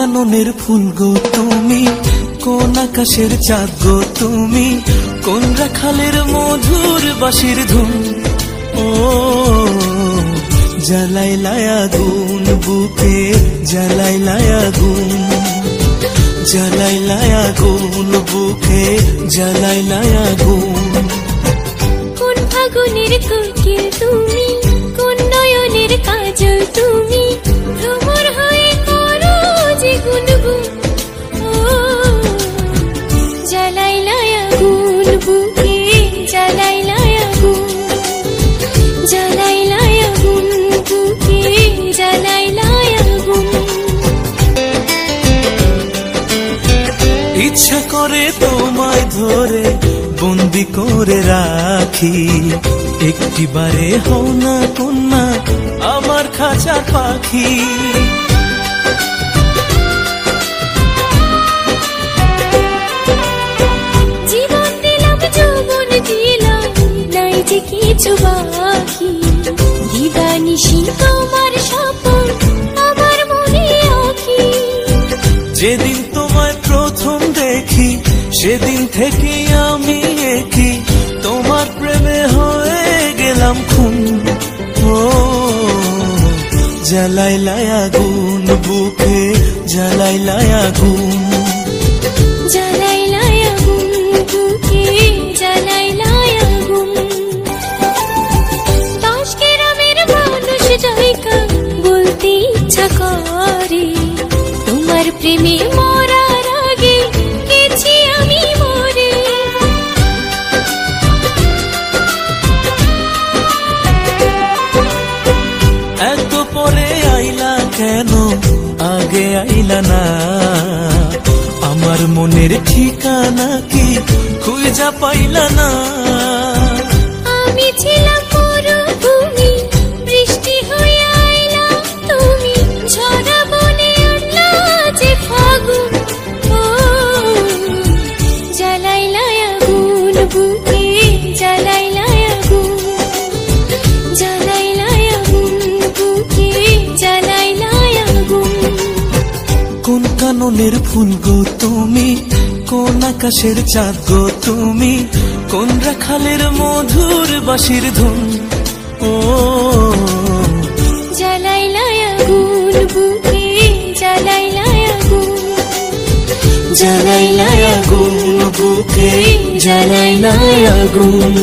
কাননের ফুল গো তুমি, কোন আকাশের চাঁদ গো তুমি, কোন রাখালের মধুর বাঁশির ধুন। ও জ্বালাইলায় আগুন বুকে, জ্বালাইলায় আগুন, জ্বালাইলায় আগুন বুকে, জ্বালাইলায় আগুন। কোন ফাগুনের কোকিল তুমি, কোন নয়নের কাজল তুমি, ভ্রমর হয়ে করো যে গুনগুন। ও জ্বালাইলায় আগুন বুকে, জ্বালাইলায় আগুন, জ্বালাইলায় আগুন বুকে, জ্বালাইলায় আগুন। ইচ্ছা করে তোমায় ধরে বন্দি করে রাখি, একটিবারে হও না কন্যা আমার খাঁচা পাখি। জীবন দিলাম যৌবন দিলাম, নাই যে কিছু বাকি, দিবানিশি তোমার স্বপন আমার মনে আঁকি। যেদিন তোমায় প্রথম দেখি সেদিন থেকে আমি একই, তোমার প্রেমে হয়ে গেলাম খুন। ও জ্বালাইলায় আগুন বুকে, জ্বালাইলায় আগুন, জ্বালাইলায় আগুন বুকে, জ্বালাইলায় আগুন। 10 গ্রামের মানুষ জয়কা বলতে ইচ্ছা করে, তোমার প্রেমে মরার আগে গেছি আমি মরে। এত পরে আইলা কেন, আগে আইলা না? আমার মনের ঠিকানা কি খুঁজা পাইলা না? আমি ছিলাম মরুভূমি, বৃষ্টি হয়ে আইলা তুমি, ঝরা বনে আনলা যে ফাগুন। ও জ্বালাইলায় আগুন বুকে, জ্বালাইলায় আগুন, জ্বালাইলায় আগুন বুকে, জ্বালাইলায় আগুন। কোন কাননের ফুল গো তুমি, কোন আকাশের চাঁদ গো তুমি, কোন রাখালের মধুর বাঁশির ধুন। ও জ্বালাইলায় আগুন বুকে, জ্বালাইলায় আগুন, জ্বালাইলায় আগুন বুকে, জ্বালাইলায় আগুন।